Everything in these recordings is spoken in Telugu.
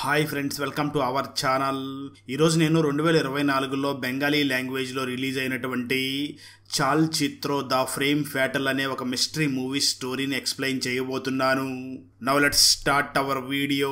Hi friends, welcome to our channel. ఈరోజు నేను 2024లో బెంగాలీ లాంగ్వేజ్లో రిలీజ్ అయినటువంటి చాల్ చిత్రో ద ఫ్రేమ్ ఫ్యాటల్ అనే ఒక మిస్టరీ మూవీ స్టోరీని ఎక్స్ప్లెయిన్ చేయబోతున్నాను. Now let's start our video.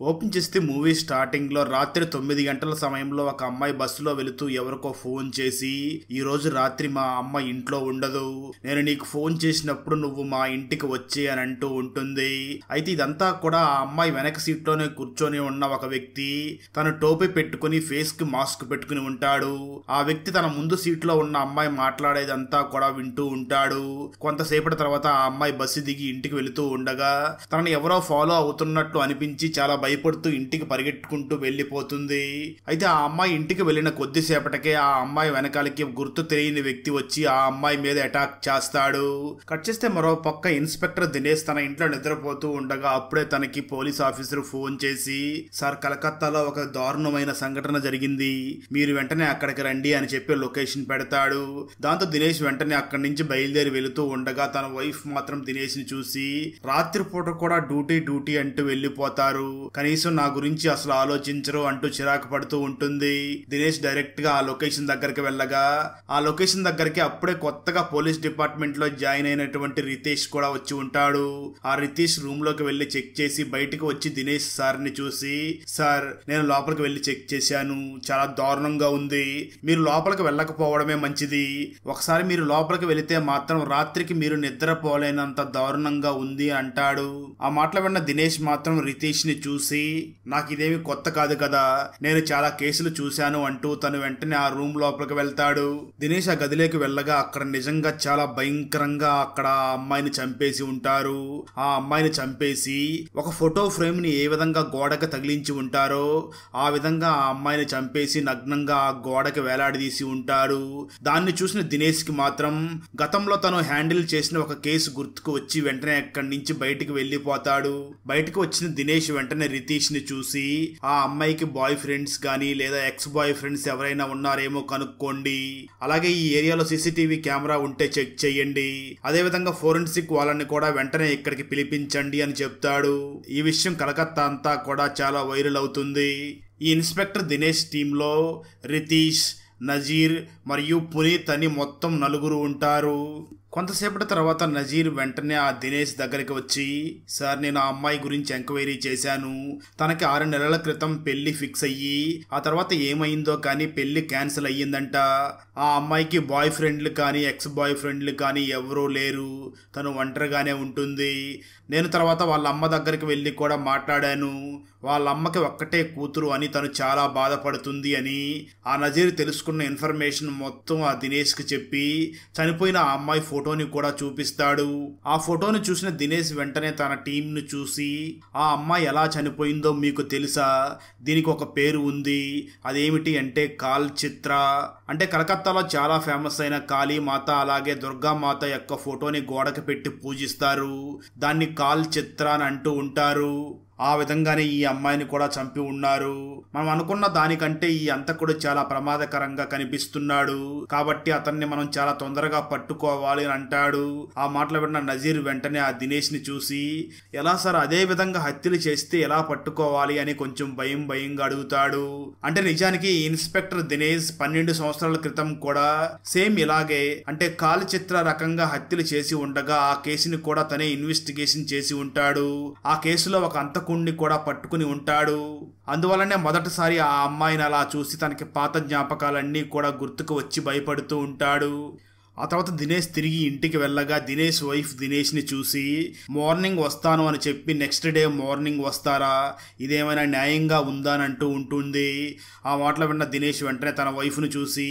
Open చేస్తే మూవీ స్టార్టింగ్లో రాత్రి 9 గంటల సమయంలో ఒక అమ్మాయి బస్సులో వెళుతూ ఎవరికో ఫోన్ చేసి, ఈ రోజు రాత్రి మా అమ్మ ఇంట్లో ఉండదు, నేను నీకు ఫోన్ చేసినప్పుడు నువ్వు మా ఇంటికి వచ్చి అని అంటూ ఉంటుంది. అయితే ఇదంతా కూడా ఆ అమ్మాయి వెనక సీట్లోనే కూర్చొని ఉన్న ఒక వ్యక్తి తను టోపీ పెట్టుకుని ఫేస్ కి మాస్క్ పెట్టుకుని ఉంటాడు. ఆ వ్యక్తి తన ముందు సీట్లో ఉన్న అమ్మాయి మాట్లాడేదంతా కూడా వింటూ ఉంటాడు. కొంతసేపటి తర్వాత ఆ అమ్మాయి బస్సు దిగి ఇంటికి వెళుతూ ఉండగా తనని ఎవరో ఫాలో అవుతున్నట్లు అనిపించి చాలా భయపడుతూ ఇంటికి పరిగెట్టుకుంటూ వెళ్ళిపోతుంది. అయితే ఆ అమ్మాయి ఇంటికి వెళ్ళిన కొద్దిసేపటికే ఆ అమ్మాయి వెనకాలకి గుర్తు తెలియని వ్యక్తి వచ్చి ఆ అమ్మాయి మీద అటాక్ చేస్తాడు. కట్ చేస్తే మరో పక్క ఇన్స్పెక్టర్ దినేష్ తన ఇంట్లో నిద్రపోతూ ఉండగా అప్పుడే తనకి పోలీస్ ఆఫీసర్ ఫోన్ చేసి, సార్ కలకత్తాలో ఒక దారుణమైన సంఘటన జరిగింది, మీరు వెంటనే అక్కడికి రండి అని చెప్పి లొకేషన్ పెడతాడు. దాంతో దినేష్ వెంటనే అక్కడి నుంచి బయలుదేరి వెళుతూ ఉండగా తన వైఫ్ మాత్రం దినేష్ ని చూసి రాత్రిపూట కూడా డ్యూటీ అంటూ వెళ్ళిపోతారు, కనీసం నా గురించి అసలు ఆలోచించరు అంటూ చిరాకు పడుతూ ఉంటుంది. దినేష్ డైరెక్ట్ గా ఆ లొకేషన్ దగ్గరికి వెళ్ళగా ఆ లొకేషన్ దగ్గరికి అప్పుడే కొత్తగా పోలీస్ డిపార్ట్మెంట్ లో జాయిన్ అయినటువంటి రితేష్ కూడా వచ్చి ఉంటాడు. ఆ రితేష్ రూమ్ లోకి వెళ్లి చెక్ చేసి బయటకు వచ్చి దినేష్ సార్ ని చూసి, సార్ నేను లోపలికి వెళ్లి చెక్ చేశాను, చాలా దారుణంగా ఉంది, మీరు లోపలికి వెళ్ళకపోవడమే మంచిది, ఒకసారి మీరు లోపలికి వెళితే మాత్రం రాత్రికి మీరు నిద్రపోలేనంత దారుణంగా ఉంది అంటాడు. ఆ మాటలు విన్న దినేష్ మాత్రం రితేష్ ని చూసి, నాకు ఇదేమి కొత్త కాదు కదా, నేను చాలా కేసులు చూశాను అంటూ తను వెంటనే ఆ రూమ్ లోపలికి వెళ్తాడు. దినేష్ ఆ గదిలోకి వెళ్ళగా అక్కడ నిజంగా చాలా భయంకరంగా అక్కడ ఆ అమ్మాయిని చంపేసి ఉంటారు. ఆ అమ్మాయిని చంపేసి ఒక ఫోటో ఫ్రేమ్ ని ఏ విధంగా గోడకు తగిలించి ఉంటారో ఆ విధంగా ఆ అమ్మాయిని చంపేసి నగ్నంగా ఆ గోడకి వేలాడదీసి ఉంటారు. దాన్ని చూసిన దినేష్ కి మాత్రం గతంలో తను హ్యాండిల్ చేసిన ఒక కేసు గుర్తుకు వచ్చి వెంటనే అక్కడి నుంచి బయటికి వెళ్ళిపోతాడు. బయటకు వచ్చిన దినేష్ వెంటనే రితేష్ ని చూసి, ఆ అమ్మాయికి బాయ్ ఫ్రెండ్స్ కానీ లేదా ఎక్స్ బాయ్ ఫ్రెండ్స్ ఎవరైనా ఉన్నారేమో కనుక్కోండి, అలాగే ఈ ఏరియాలో సీసీటీవీ కెమెరా ఉంటే చెక్ చేయండి, అదే విధంగా ఫోరెన్సిక్ వాళ్ళని కూడా వెంటనే ఇక్కడికి పిలిపించండి అని చెప్తాడు. ఈ విషయం కలకత్తా అంతా కూడా చాలా వైరల్ అవుతుంది. ఈ ఇన్స్పెక్టర్ దినేష్ టీంలో రితీష్, నజీర్ మరియు పునీత్ అని మొత్తం 4 ఉంటారు. కొంతసేపటి తర్వాత నజీర్ వెంటనే ఆ దినేష్ దగ్గరికి వచ్చి, సార్ నేను ఆ అమ్మాయి గురించి ఎంక్వైరీ చేశాను, తనకి 6 నెలల క్రితం పెళ్లి ఫిక్స్ అయ్యి ఆ తర్వాత ఏమైందో కానీ పెళ్లి క్యాన్సిల్ అయ్యిందంట. ఆ అమ్మాయికి బాయ్ ఫ్రెండ్లు కానీ ఎక్స్ బాయ్ ఫ్రెండ్లు కానీ ఎవరూ లేరు, తను ఒంటరిగానే ఉంటుంది. నేను తర్వాత వాళ్ళ అమ్మ దగ్గరికి వెళ్ళి కూడా మాట్లాడాను, వాళ్ళ అమ్మకి ఒక్కటే కూతురు అని తను చాలా బాధపడుతుంది అని ఆ నజీర్ తెలుసుకున్న ఇన్ఫర్మేషన్ మొత్తం ఆ దినేష్ కి చెప్పి చనిపోయిన ఆ అమ్మాయి ఫోటోని కూడా చూపిస్తాడు. ఆ ఫోటోని చూసిన దినేష్ వెంటనే తన టీం ను చూసి, ఆ అమ్మాయి ఎలా చనిపోయిందో మీకు తెలుసా, దీనికి ఒక పేరు ఉంది, అదేమిటి అంటే కాల్ చిత్ర, అంటే కలకత్తాలో చాలా ఫేమస్ అయిన కాళీమాత అలాగే దుర్గామాత యొక్క ఫోటోని గోడకి పెట్టి పూజిస్తారు, దాన్ని కాల్ చిత్ర అని అంటూ ఉంటారు. ఆ విధంగానే ఈ అమ్మాయిని కూడా చంపి ఉన్నారు. మనం అనుకున్న దానికంటే ఈ అంతకుడు చాలా ప్రమాదకరంగా కనిపిస్తున్నాడు, కాబట్టి అతన్ని మనం చాలా తొందరగా పట్టుకోవాలి అని అంటాడు. ఆ మాటలు విన్న నజీర్ వెంటనే ఆ దినేష్ ని చూసి, ఎలా సార్ అదే విధంగా హత్యలు చేస్తే ఎలా పట్టుకోవాలి అని కొంచెం భయంగా అడుగుతాడు. అంటే నిజానికి ఇన్స్పెక్టర్ దినేష్ 12 సంవత్సరాల క్రితం కూడా సేమ్ ఇలాగే అంటే కాల్ చిత్ర రకంగా హత్యలు చేసి ఉండగా ఆ కేసుని కూడా తనే ఇన్వెస్టిగేషన్ చేసి ఉంటాడు. ఆ కేసులో ఒక అంతకుడిని కూడా పట్టుకుని ఉంటాడు. అందువల్లనే మొదటిసారి ఆ అమ్మాయిని అలా చూసి తనకి పాత జ్ఞాపకాలన్నీ కూడా గుర్తుకు వచ్చి భయపడుతూ ఉంటాడు. ఆ తర్వాత దినేష్ తిరిగి ఇంటికి వెళ్ళగా దినేష్ వైఫ్ దినేష్ ని చూసి, మార్నింగ్ వస్తాను అని చెప్పి నెక్స్ట్ డే మార్నింగ్ వస్తారా, ఇదేమైనా న్యాయంగా ఉందా అని అంటూ ఉంటుంది. ఆ మాటలు విన్న దినేష్ వెంటనే తన వైఫ్ ను చూసి,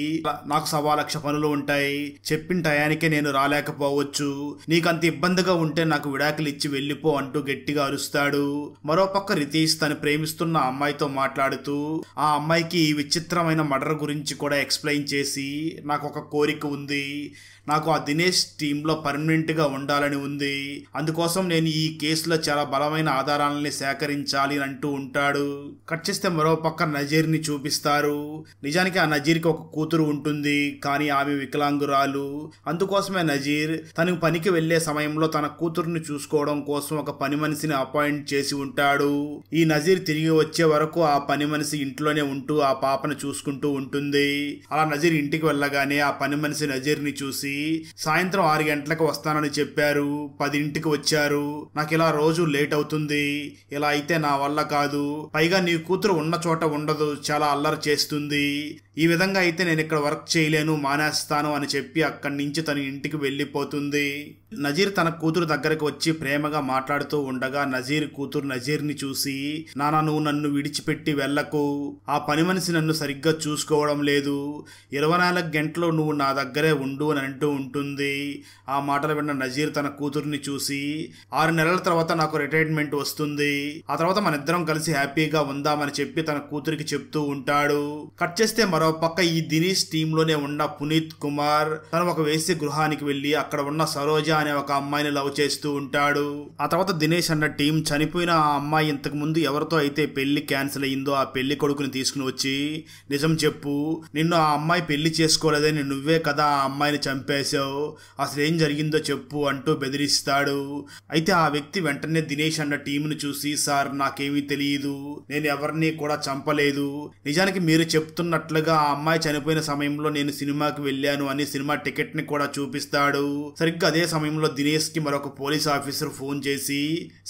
నాకు 1,00,000 పనులు ఉంటాయి, చెప్పిన టయానికే నేను రాలేకపోవచ్చు, నీకంత ఇబ్బందిగా ఉంటే నాకు విడాకులు ఇచ్చి వెళ్ళిపో అంటూ గట్టిగా అరుస్తాడు. మరోపక్క రితీష్ తను ప్రేమిస్తున్న అమ్మాయితో మాట్లాడుతూ ఆ అమ్మాయికి ఈ విచిత్రమైన మర్డర్ గురించి కూడా ఎక్స్ప్లెయిన్ చేసి, నాకు ఒక కోరిక ఉంది, నాకు ఆ దినేష్ టీంలో పర్మనెంట్ గా ఉండాలని ఉంది. అందుకోసం నేను ఈ కేసులో చాలా బలమైన ఆధారాలని సేకరించాలి అని అంటూ ఉంటాడు. కట్ చేస్తే మరో పక్క నజీర్ ని చూపిస్తారు. నిజానికి ఆ నజీర్ కి ఒక కూతురు ఉంటుంది, కానీ ఆమె వికలాంగురాలు. అందుకోసమే నజీర్ తనకు పనికి వెళ్లే సమయంలో తన కూతురుని చూసుకోవడం కోసం ఒక పని మనిషిని అపాయింట్ చేసి ఉంటాడు. ఈ నజీర్ తిరిగి వచ్చే వరకు ఆ పని మనిషి ఇంట్లోనే ఉంటూ ఆ పాపను చూసుకుంటూ ఉంటుంది. అలా నజీర్ ఇంటికి వెళ్ళగానే ఆ పని మనిషి నజీర్ ని చూసి, సాయంత్రం 6 గంటలకు వస్తానని చెప్పారు, 10ంటికి వచ్చారు, నాకు ఇలా రోజు లేట్ అవుతుంది, ఇలా అయితే నా వల్ల కాదు, పైగా నీ కూతురు ఉన్న చోట ఉండదు, చాలా అల్లరి చేస్తుంది, ఈ విధంగా అయితే నేను ఇక్కడ వర్క్ చేయలేను, మానేస్తాను అని చెప్పి అక్కడి నుంచి తన ఇంటికి వెళ్ళిపోతుంది. నజీర్ తన కూతురు దగ్గరకు వచ్చి ప్రేమగా మాట్లాడుతూ ఉండగా నజీర్ కూతురు నజీర్ ని చూసి, నానా నువ్వు నన్ను విడిచిపెట్టి వెళ్ళకు, ఆ పని మనిషి నన్ను సరిగ్గా చూసుకోవడం లేదు, 24 గంటలు నువ్వు నా దగ్గరే ఉండు అని అంటూ ఉంటుంది. ఆ మాటలు విన్న నజీర్ తన కూతురుని చూసి, 6 నెలల తర్వాత నాకు రిటైర్మెంట్ వస్తుంది, ఆ తర్వాత మన ఇద్దరం కలిసి హ్యాపీగా ఉందామని చెప్పి తన కూతురికి చెప్తూ ఉంటాడు. కట్ చేస్తే మరో పక్క ఈ దినేష్ టీమ్ లోనే ఉన్న పునీత్ కుమార్ తను ఒక వేశ్య గృహానికి వెళ్లి అక్కడ ఉన్న సరోజ అనే ఒక అమ్మాయిని లవ్ చేస్తూ ఉంటాడు. ఆ తర్వాత దినేష్ అన్న టీం చనిపోయిన ఆ అమ్మాయి ఇంతకు ముందు ఎవరితో అయితే పెళ్లి క్యాన్సిల్ అయ్యిందో ఆ పెళ్లి కొడుకుని తీసుకుని వచ్చి, నిజం చెప్పు, నిన్ను ఆ అమ్మాయి పెళ్లి చేసుకోలేదని నువ్వే కదా ఆ అమ్మాయిని చంపేశావు, అసలు ఏం జరిగిందో చెప్పు అంటూ బెదిరిస్తాడు. అయితే ఆ వ్యక్తి వెంటనే దినేష్ అన్న టీంను చూసి, సార్ నాకేమీ తెలియదు, నేను ఎవరిని కూడా చంపలేదు, నిజానికి మీరు చెప్తున్నట్లుగా ఆ అమ్మాయి చనిపోయిన సమయంలో నేను సినిమాకి వెళ్ళాను అని సినిమా టికెట్ ని కూడా చూపిస్తాడు. సరిగ్గా అదే సమయంలో దినేష్ కి మరొక పోలీస్ ఆఫీసర్ ఫోన్ చేసి,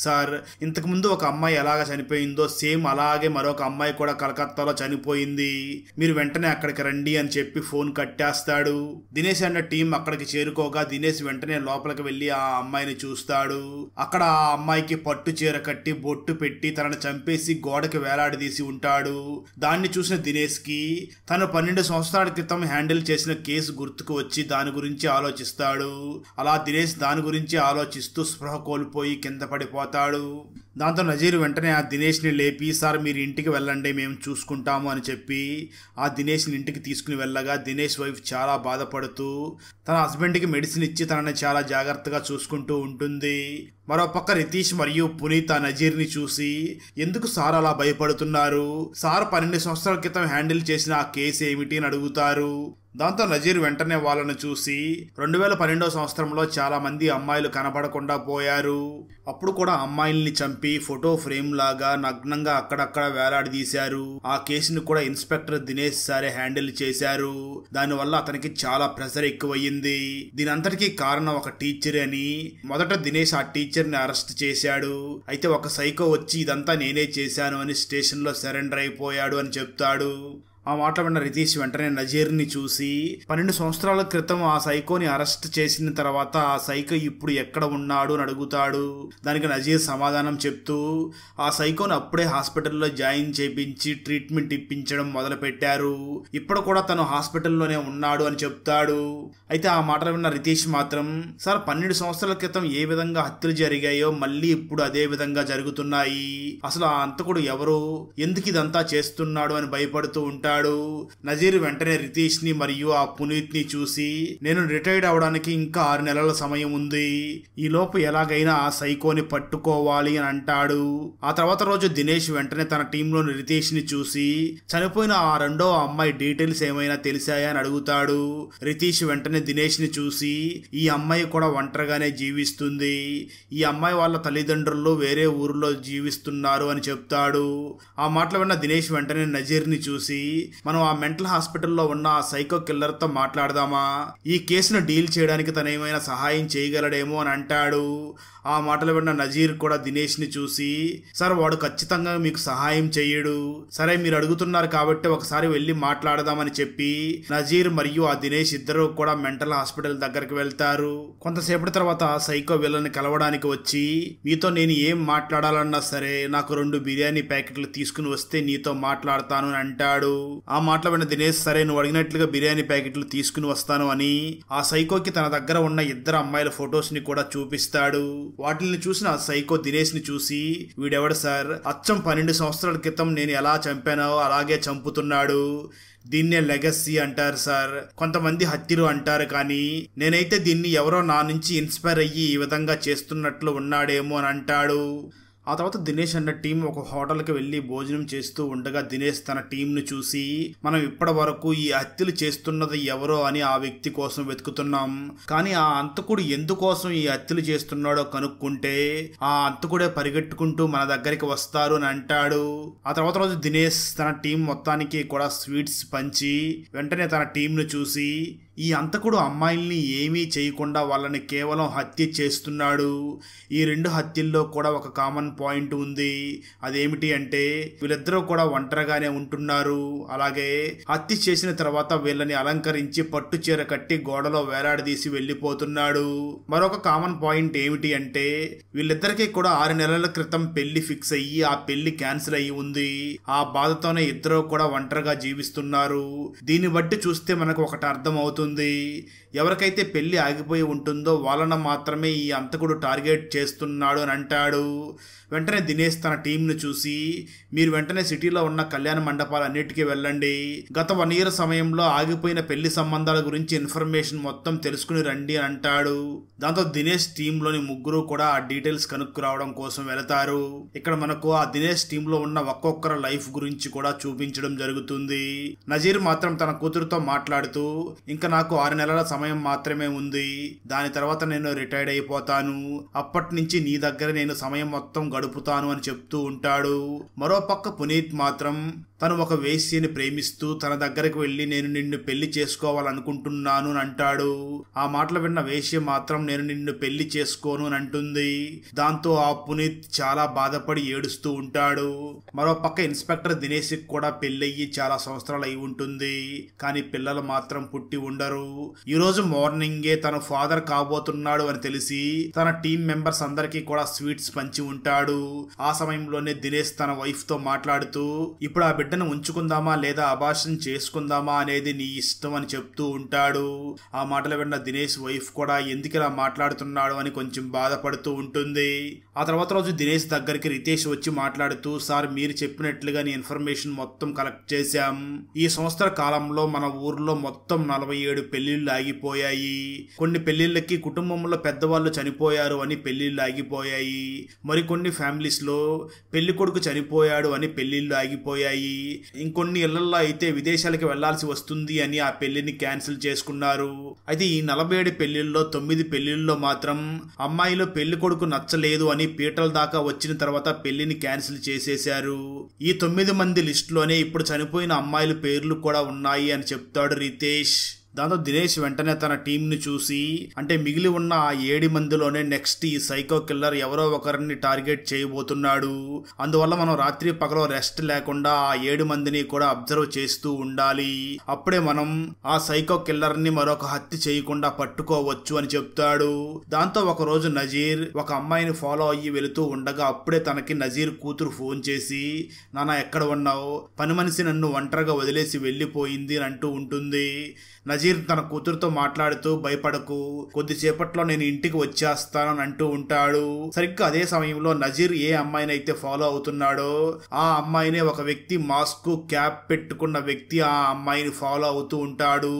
సార్ ఇంతకు ముందు ఒక అమ్మాయి ఎలాగ చనిపోయిందో సేమ్ అలాగే మరొక అమ్మాయి కూడా కలకత్తాలో చనిపోయింది, మీరు వెంటనే అక్కడికి రండి అని చెప్పి ఫోన్ కట్టేస్తాడు. దినేష్ అన్న టీం అక్కడికి చేరుకోగా దినేష్ వెంటనే లోపలికి వెళ్లి ఆ అమ్మాయిని చూస్తాడు. అక్కడ ఆ అమ్మాయికి పట్టు చీర కట్టి బొట్టు పెట్టి తనని చంపేసి గోడకి వేలాడదీసి ఉంటాడు. దాన్ని చూసిన దినేష్ కి తను 12 సంవత్సరాల క్రితం హ్యాండిల్ చేసిన కేసు గుర్తుకు వచ్చి దాని గురించి ఆలోచిస్తాడు. అలా దినేష్ దాని గురించి ఆలోచిస్తూ స్పృహ కోల్పోయి కింద పడిపోతాడు. దాంతో నజీర్ వెంటనే ఆ దినేష్ ని లేపి, సార్ మీరు ఇంటికి వెళ్ళండి, మేము చూసుకుంటాము అని చెప్పి ఆ దినేష్ ని ఇంటికి తీసుకుని వెళ్ళగా దినేష్ వైఫ్ చాలా బాధపడుతూ తన హస్బెండ్ కి మెడిసిన్ ఇచ్చి తనని చాలా జాగ్రత్తగా చూసుకుంటూ ఉంటుంది. మరోపక్క రితీష్ మరియు పునీత్ ఆ నజీర్ ని చూసి, ఎందుకు సార్ అలా భయపడుతున్నారు, సార్ 12 సంవత్సరాల క్రితం హ్యాండిల్ చేసిన ఆ కేసు ఏమిటి అని అడుగుతారు. దాంతో నజీర్ వెంటనే వాళ్ళను చూసి, 2012వ సంవత్సరంలో చాలా మంది అమ్మాయిలు కనపడకుండా పోయారు, అప్పుడు కూడా అమ్మాయిల్ని చంపి ఫోటో ఫ్రేమ్ లాగా నగ్నంగా అక్కడక్కడ వేలాడదీశారు, ఆ కేసును కూడా ఇన్స్పెక్టర్ దినేష్ సారే హ్యాండిల్ చేశారు, దానివల్ల అతనికి చాలా ప్రెషర్ ఎక్కువయ్యింది, దీని అంతటికీ కారణం ఒక టీచర్ అని, మొదట దినేష్ ఆ టీచర్ ని అరెస్ట్ చేశాడు, అయితే ఒక సైకో వచ్చి ఇదంతా నేనే చేశాను అని స్టేషన్ లో సరెండర్ అయిపోయాడు అని చెప్తాడు. ఆ మాట విన్న రితీష్ వెంటనే నజీర్ ని చూసి, 12 సంవత్సరాల క్రితం ఆ సైకోని అరెస్ట్ చేసిన తర్వాత ఆ సైకో ఇప్పుడు ఎక్కడ ఉన్నాడు అని అడుగుతాడు. దానికి నజీర్ సమాధానం చెప్తూ, ఆ సైకోని అప్పుడే హాస్పిటల్లో జాయిన్ చేయించి ట్రీట్మెంట్ ఇప్పించడం మొదలు పెట్టారు, ఇప్పుడు కూడా తను హాస్పిటల్లోనే ఉన్నాడు అని చెప్తాడు. అయితే ఆ మాటలు విన్న రితీష్ మాత్రం, సార్ 12 సంవత్సరాల క్రితం ఏ విధంగా హత్యలు జరిగాయో మళ్ళీ ఇప్పుడు అదే విధంగా జరుగుతున్నాయి, అసలు ఆ అంతకుడు ఎవరు, ఎందుకు ఇదంతా చేస్తున్నాడు అని భయపడుతూ ఉంటాడు. నజీర్ వెంటనే రితీష్ ని మరియు ఆ పునీత్ ని చూసి, నేను రిటైర్డ్ అవడానికి ఇంకా 6 నెలల సమయం ఉంది, ఈ లోపు ఎలాగైనా ఆ సైకోని పట్టుకోవాలి అని అంటాడు. ఆ తర్వాత రోజు దినేష్ వెంటనే తన టీంలోని రితీష్ ని చూసి, చనిపోయిన ఆ రెండో అమ్మాయి డీటెయిల్స్ ఏమైనా తెలిసాయా అని అడుగుతాడు. రితీష్ వెంటనే దినేష్ ని చూసి, ఈ అమ్మాయి కూడా ఒంటరిగానే జీవిస్తుంది, ఈ అమ్మాయి వాళ్ళ తల్లిదండ్రులు వేరే ఊరిలో జీవిస్తున్నారు అని చెప్తాడు. ఆ మాటలు విన్న దినేష్ వెంటనే నజీర్ ని చూసి, మనం ఆ మెంటల్ హాస్పిటల్లో ఉన్న ఆ సైకో కిల్లర్ తో మాట్లాడదామా, ఈ కేసును డీల్ చేయడానికి తను ఏమైనా సహాయం చేయగలడేమో అని అంటాడు. ఆ మాటలు విన్న నజీర్ కూడా దినేష్ ని చూసి, సార్ వాడు ఖచ్చితంగా మీకు సహాయం చెయ్యడు, సరే మీరు అడుగుతున్నారు కాబట్టి ఒకసారి వెళ్ళి మాట్లాడదామని చెప్పి నజీర్ మరియు ఆ దినేష్ ఇద్దరు కూడా మెంటల్ హాస్పిటల్ దగ్గరికి వెళ్తారు. కొంతసేపటి తర్వాత సైకో వీళ్ళని కలవడానికి వచ్చి, మీతో నేను ఏం మాట్లాడాలన్నా సరే నాకు 2 బిర్యానీ ప్యాకెట్లు తీసుకుని వస్తే నీతో మాట్లాడతాను అని అంటాడు. ఆ మాటలు విన్న దినేష్, సరే నువ్వు అడిగినట్లుగా బిర్యానీ ప్యాకెట్లు తీసుకుని వస్తాను అని ఆ సైకోకి తన దగ్గర ఉన్న 2 అమ్మాయిల ఫొటోస్ ని కూడా చూపిస్తాడు. వాటిని చూసిన ఆ సైకో దినేష్ ని చూసి, వీడెవడు సార్, అచ్చం 12 సంవత్సరాల క్రితం నేను ఎలా చంపానో అలాగే చంపుతున్నాడు, దీన్నే లెగసీ అంటారు సార్, కొంతమంది హత్యలు అంటారు, కానీ నేనైతే దీన్ని ఎవరో నా నుంచి ఇన్స్పైర్ అయ్యి ఈ విధంగా చేస్తున్నట్లు ఉన్నాడేమో అని అంటాడు. ఆ తర్వాత దినేష్ అన్న టీం ఒక హోటల్కి వెళ్ళి భోజనం చేస్తూ ఉండగా దినేష్ తన టీంను చూసి, మనం ఇప్పటి వరకు ఈ హత్యలు చేస్తున్నది ఎవరో అని ఆ వ్యక్తి కోసం వెతుకుతున్నాం, కానీ ఆ అంతకుడు ఎందుకోసం ఈ హత్యలు చేస్తున్నాడో కనుక్కుంటే ఆ అంతకుడే పరిగెట్టుకుంటూ మన దగ్గరికి వస్తారు అని అంటాడు. ఆ తర్వాత రోజు దినేష్ తన టీం మొత్తానికి కూడా స్వీట్స్ పంచి వెంటనే తన టీంను చూసి, ఈ అంతకుడు అమ్మాయిల్ని ఏమీ చేయకుండా వాళ్ళని కేవలం హత్య చేస్తున్నాడు. ఈ 2 హత్యల్లో కూడా ఒక కామన్ పాయింట్ ఉంది. అదేమిటి అంటే వీళ్ళిద్దరూ కూడా ఒంటరిగానే ఉంటున్నారు. అలాగే హత్య చేసిన తర్వాత వీళ్ళని అలంకరించి పట్టు చీర కట్టి గోడలో వేలాడదీసి వెళ్ళిపోతున్నాడు. మరొక కామన్ పాయింట్ ఏమిటి అంటే వీళ్ళిద్దరికీ కూడా 6 నెలల క్రితం పెళ్లి ఫిక్స్ అయ్యి ఆ పెళ్లి క్యాన్సిల్ అయ్యి ఉంది. ఆ బాధతోనే ఇద్దరు కూడా ఒంటరిగా జీవిస్తున్నారు. దీన్ని బట్టి చూస్తే మనకు ఒకటి అర్థం అవుతుంది, ఎవరికైతే పెళ్లి ఆగిపోయి ఉంటుందో వాళ్ళను మాత్రమే ఈ అంతకుడు టార్గెట్ చేస్తున్నాడు అని అంటాడు. వెంటనే దినేష్ తన టీంను చూసి, మీరు వెంటనే సిటీలో ఉన్న కళ్యాణ మండపాలన్నిటికీ వెళ్ళండి, గత 1 year సమయంలో ఆగిపోయిన పెళ్లి సంబంధాల గురించి ఇన్ఫర్మేషన్ మొత్తం తెలుసుకుని రండి అని అంటాడు. దాంతో దినేష్ టీంలోని ముగ్గురు కూడా ఆ డీటెయిల్స్ కనుక్కురావడం కోసం వెళతారు. ఇక్కడ మనకు ఆ దినేష్ టీంలో ఉన్న ఒక్కొక్కరు లైఫ్ గురించి కూడా చూపించడం జరుగుతుంది. నజీర్ మాత్రం తన కూతురుతో మాట్లాడుతూ, ఇంకా నాకు 6 నెలల సమయం మాత్రమే ఉంది, దాని తర్వాత నేను రిటైర్డ్ అయిపోతాను, అప్పటి నుంచి నీ దగ్గర నేను సమయం మొత్తం గడుపుతాను అని చెప్తూ ఉంటాడు. మరోపక్క పునీత్ మాత్రం తను ఒక వేశ్యని ప్రేమిస్తూ తన దగ్గరకు వెళ్ళి నేను నిన్ను పెళ్లి చేసుకోవాలనుకుంటున్నాను అని అంటాడు. ఆ మాటలు విన్న వేశ్య మాత్రం నేను నిన్ను పెళ్లి చేసుకోను అని అంటుంది. దాంతో ఆ పునీత్ చాలా బాధపడి ఏడుస్తూ ఉంటాడు. మరోపక్క ఇన్స్పెక్టర్ దినేష్ కూడా పెళ్ళయ్యి చాలా సంవత్సరాలు అయి ఉంటుంది, కానీ పిల్లలు మాత్రం పుట్టి ఉండరు. ఈ రోజు మార్నింగే తన ఫాదర్ కాబోతున్నాడు అని తెలిసి తన టీం మెంబర్స్ అందరికీ కూడా స్వీట్స్ పంచి ఉంటాడు. ఆ సమయంలోనే దినేష్ తన వైఫ్ తో మాట్లాడుతూ, ఇప్పుడు ఆ బిడ్డను ఉంచుకుందామా లేదా అబార్షన్ చేసుకుందామా అనేది నీ ఇష్టం అని చెప్తూ ఉంటాడు. ఆ మాటలు విన్న దినేష్ వైఫ్ కూడా ఎందుకు ఇలా మాట్లాడుతున్నాడు అని కొంచెం బాధపడుతూ ఉంటుంది. ఆ తర్వాత రోజు దినేష్ దగ్గరికి రితేష్ వచ్చి మాట్లాడుతూ, సార్ మీరు చెప్పినట్లుగా నీ ఇన్ఫర్మేషన్ మొత్తం కలెక్ట్ చేశాం. ఈ సంవత్సర కాలంలో మన ఊర్లో మొత్తం 47 పెళ్లిళ్లు ఆగిపోయాయి. కొన్ని పెళ్లిళ్ళకి కుటుంబంలో పెద్దవాళ్ళు చనిపోయారు అని పెళ్లిళ్లు ఆగిపోయాయి. మరికొన్ని ఫ్యామిలీస్ లో పెళ్లి కొడుకు చనిపోయాడు అని పెళ్లిళ్లు ఆగిపోయాయి. ఇంకొన్ని ఇళ్లలో అయితే విదేశాలకు వెళ్లాల్సి వస్తుంది అని ఆ పెళ్లిని క్యాన్సిల్ చేసుకున్నారు. అయితే ఈ 47 పెళ్లిల్లో 9 పెళ్లిల్లో మాత్రం అమ్మాయిలో పెళ్లి కొడుకు నచ్చలేదు అని పీటల దాకా వచ్చిన తర్వాత పెళ్లిని క్యాన్సిల్ చేసేశారు. ఈ 9 మంది లిస్ట్ లోనే ఇప్పుడు చనిపోయిన అమ్మాయిల పేర్లు కూడా ఉన్నాయి అని చెప్తాడు రితేష్. దాంతో దినేష్ వెంటనే తన టీంని చూసి, అంటే మిగిలి ఉన్న ఆ 7 మందిలోనే నెక్స్ట్ ఈ సైకో కిల్లర్ ఎవరో ఒకరిని టార్గెట్ చేయబోతున్నాడు. అందువల్ల మనం రాత్రి పగలు రెస్ట్ లేకుండా ఆ 7 మందిని కూడా అబ్జర్వ్ చేస్తూ ఉండాలి. అప్పుడే మనం ఆ సైకో కిల్లర్ ని మరొక హత్య చేయకుండా పట్టుకోవచ్చు అని చెప్తాడు. దాంతో ఒక రోజు నజీర్ ఒక అమ్మాయిని ఫాలో అయ్యి వెళుతూ ఉండగా అప్పుడే తనకి నజీర్ కూతురు ఫోన్ చేసి, నాన్న ఎక్కడ ఉన్నావు, పని మనిషి నన్ను ఒంటరిగా వదిలేసి వెళ్ళిపోయింది అని అంటూ ఉంటుంది. నజీర్ తన కూతురుతో మాట్లాడుతూ, భయపడకు, కొద్దిసేపట్లో నేను ఇంటికి వచ్చేస్తానని అంటూ ఉంటాడు. సరిగ్గా అదే సమయంలో నజీర్ ఏ అమ్మాయినైతే ఫాలో అవుతున్నాడో ఆ అమ్మాయినే ఒక వ్యక్తి మాస్క్ క్యాప్ పెట్టుకున్న వ్యక్తి ఆ అమ్మాయిని ఫాలో అవుతూ ఉంటాడు.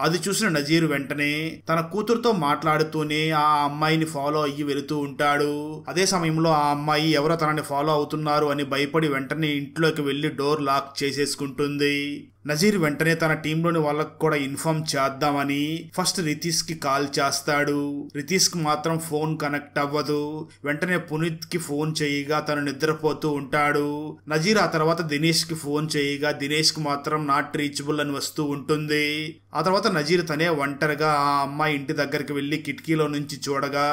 అది చూసిన నజీర్ వెంటనే తన కూతురుతో మాట్లాడుతూనే ఆ అమ్మాయిని ఫాలో అయ్యి వెళుతూ ఉంటాడు. అదే సమయంలో ఆ అమ్మాయి ఎవరో తనని ఫాలో అవుతున్నారు అని భయపడి వెంటనే ఇంట్లోకి వెళ్లి డోర్ లాక్ చేసేసుకుంటుంది. నజీర్ వెంటనే తన టీంలోని వాళ్ళకు కూడా ఇన్ఫార్మ్ చేద్దామని ఫస్ట్ రితీష్ కి కాల్ చేస్తాడు. రితీష్ కి మాత్రం ఫోన్ కనెక్ట్ అవ్వదు. వెంటనే పునీత్ కి ఫోన్ చేయగా తను నిద్రపోతూ ఉంటాడు. నజీర్ ఆ తర్వాత దినేష్ కి ఫోన్ చేయగా దినేష్ కి మాత్రం నాట్ రీచబుల్ అని వస్తూ ఉంటుంది. ఆ తర్వాత నజీర్ తనే ఒంటరిగా ఆ అమ్మాయి ఇంటి దగ్గరికి వెళ్లి కిటికీలో నుంచి చూడగా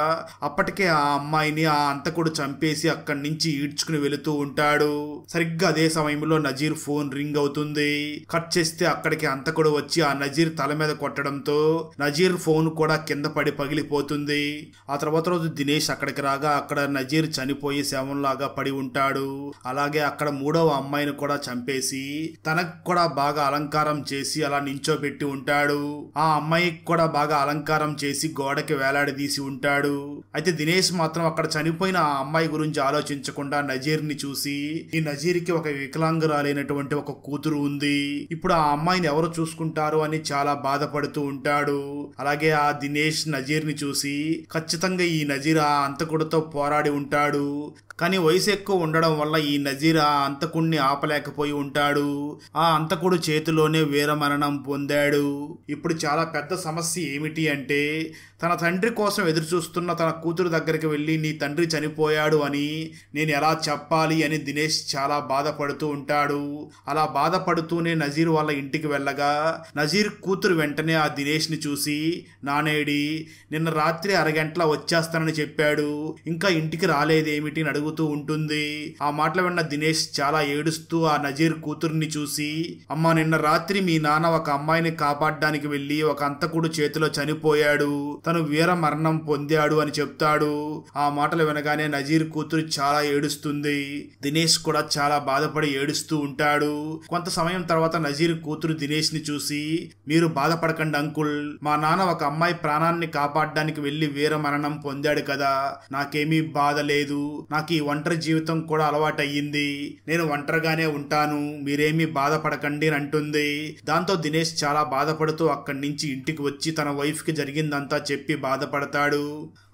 అప్పటికే ఆ అమ్మాయిని ఆ అంతకుడు చంపేసి అక్కడి నుంచి ఈడ్చుకుని వెళుతూ ఉంటాడు. సరిగ్గా అదే సమయంలో నజీర్ ఫోన్ రింగ్ అవుతుంది. కట్ చేస్తే అక్కడికి అంతకుడు వచ్చి ఆ నజీర్ తల మీద కొట్టడంతో నజీర్ ఫోన్ కూడా కింద పడి పగిలిపోతుంది. ఆ తర్వాత రోజు దినేష్ అక్కడికి రాగా అక్కడ నజీర్ చనిపోయి శవంలాగా పడి ఉంటాడు. అలాగే అక్కడ 3వ అమ్మాయిని కూడా చంపేసి తనకు కూడా బాగా అలంకారం చేసి అలా నించోబెట్టి ఉంటాడు. ఉంటాడు. ఆ అమ్మాయికి కూడా బాగా అలంకారం చేసి గోడకి వేలాడదీసి ఉంటాడు. అయితే దినేష్ మాత్రం అక్కడ చనిపోయిన ఆ అమ్మాయి గురించి ఆలోచించకుండా నజీర్ని చూసి, ఈ నజీర్కి ఒక వికలాంగురాలైనటువంటి ఒక కూతురు ఉంది, ఇప్పుడు ఆ అమ్మాయిని ఎవరు చూసుకుంటారు అని చాలా బాధపడుతూ ఉంటాడు. అలాగే ఆ దినేష్ నజీర్ని చూసి, ఖచ్చితంగా ఈ నజీర్ ఆ అంతకుడితో పోరాడి ఉంటాడు, కానీ వయసు ఎక్కువ ఉండడం వల్ల ఈ నజీర్ ఆ అంతకుడిని ఆపలేకపోయి ఉంటాడు. ఆ అంతకుడు చేతిలోనే వీరమరణం పొందాడు. ఇప్పుడు చాలా పెద్ద సమస్య ఏమిటి అంటే, తన తండ్రి కోసం ఎదురు చూస్తున్న తన కూతురు దగ్గరికి వెళ్ళి నీ తండ్రి చనిపోయాడు అని నేను ఎలా చెప్పాలి అని దినేష్ చాలా బాధపడుతూ ఉంటాడు. అలా బాధపడుతూనే నజీర్ వాళ్ళ ఇంటికి వెళ్ళగా నజీర్ కూతురు వెంటనే ఆ దినేష్ని చూసి, నానేడి, నిన్న రాత్రి అరగంటలా వచ్చేస్తానని చెప్పాడు, ఇంకా ఇంటికి రాలేదేమిటి అని అడుగుతూ ఉంటుంది. ఆ మాటలు విన్న దినేష్ చాలా ఏడుస్తూ ఆ నజీర్ కూతుర్ని చూసి, అమ్మా, నిన్న రాత్రి మీ నాన్న ఒక అమ్మాయిని కాపాడడానికి వెళ్ళి ఒక అంతకుడు చేతిలో చనిపోయాడు, తను వీర మరణం పొందాడు అని చెప్తాడు. ఆ మాటలు వినగానే నజీర్ కూతురు చాలా ఏడుస్తుంది. దినేష్ కూడా చాలా బాధపడి ఏడుస్తూ ఉంటాడు. కొంత సమయం తర్వాత నజీర్ కూతురు దినేష్ ని చూసి, మీరు బాధపడకండి అంకుల్, మా నాన్న ఒక అమ్మాయి ప్రాణాన్ని కాపాడడానికి వెళ్లి వీర మరణం పొందాడు కదా, నాకేమీ బాధ లేదు, నాకు ఈ ఒంటరి జీవితం కూడా అలవాటయ్యింది, నేను ఒంటరిగానే ఉంటాను, మీరేమీ బాధపడకండి అని అంటుంది. దాంతో దినేష్ చాలా బాధపడుతూ అక్కడి నుంచి ఇంటికి వచ్చి తన వైఫ్ కి జరిగిందంతా చెప్పి బాధపడతాడు.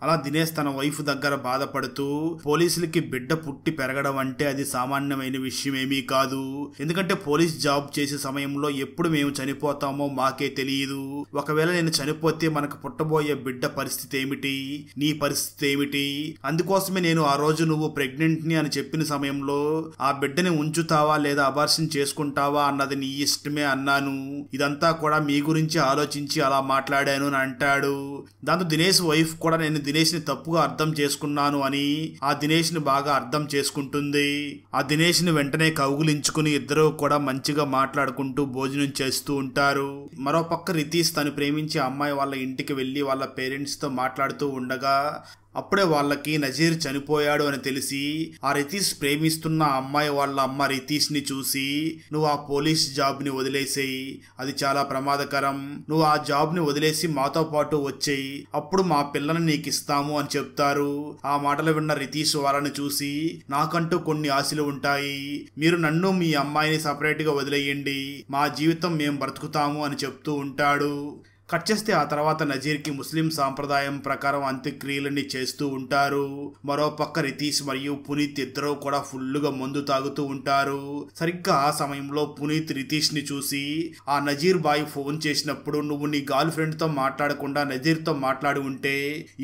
అలా దినేష్ తన వైఫ్ దగ్గర బాధపడుతూ, పోలీసులకి బిడ్డ పుట్టి పెరగడం అంటే అది సామాన్యమైన విషయం ఏమీ కాదు, ఎందుకంటే పోలీస్ జాబ్ చేసే సమయంలో ఎప్పుడు మేము చనిపోతామో మాకే తెలియదు, ఒకవేళ నేను చనిపోతే మనకు పుట్టబోయే బిడ్డ పరిస్థితి ఏమిటి, నీ పరిస్థితి ఏమిటి, అందుకోసమే నేను ఆ రోజు నువ్వు ప్రెగ్నెంట్ ని అని చెప్పిన సమయంలో ఆ బిడ్డని ఉంచుతావా లేదా అబార్షన్ చేసుకుంటావా అన్నది నీ ఇష్టమే అన్నాను, ఇదంతా కూడా మీ గురించి ఆలోచించి అలా మాట్లాడాను అని అంటాడు. దాంతో దినేష్ వైఫ్ కూడా నేను దినేష్ ని తప్పుగా అర్థం చేసుకున్నాను అని ఆ దినేష్ ని బాగా అర్థం చేసుకుంటుంది. ఆ దినేష్ ని వెంటనే కౌగులించుకుని ఇద్దరు కూడా మంచిగా మాట్లాడుకుంటూ భోజనం చేస్తూ ఉంటారు. మరోపక్క రితీష్ తను ప్రేమించే అమ్మాయి వాళ్ళ ఇంటికి వెళ్లి వాళ్ళ పేరెంట్స్ తో మాట్లాడుతూ ఉండగా అప్పుడే వాళ్ళకి నజీర్ చనిపోయాడు అని తెలిసి ఆ రితీష్ ప్రేమిస్తున్న అమ్మాయి వాళ్ళ అమ్మ రితీష్ ని చూసి, నువ్వు ఆ పోలీస్ జాబ్ ని వదిలేసేయి, అది చాలా ప్రమాదకరం, నువ్వు ఆ జాబ్ ని వదిలేసి మాతో పాటు వచ్చేయి, అప్పుడు మా పిల్లని నీకు ఇస్తాము అని చెప్తారు. ఆ మాటలు విన్న రితీష్ వాళ్ళని చూసి, నాకంటూ కొన్ని ఆశలు ఉంటాయి, మీరు నన్ను మీ అమ్మాయిని సపరేట్ గా వదిలేయండి, మా జీవితం మేము బ్రతుకుతాము అని చెప్తూ ఉంటాడు. కట్ చేస్తే ఆ తర్వాత నజీర్కి ముస్లిం సాంప్రదాయం ప్రకారం అంత్యక్రియలని చేస్తూ ఉంటారు. మరోపక్క రితీష్ మరియు పునీత్ ఇద్దరు కూడా ఫుల్లుగా మందు తాగుతూ ఉంటారు. సరిగ్గా ఆ సమయంలో పునీత్ రితీష్ ని చూసి, ఆ నజీర్ బాయ్ ఫోన్ చేసినప్పుడు నువ్వు నీ గర్ల్ ఫ్రెండ్ తో మాట్లాడకుండా నజీర్ తో మాట్లాడి ఉంటే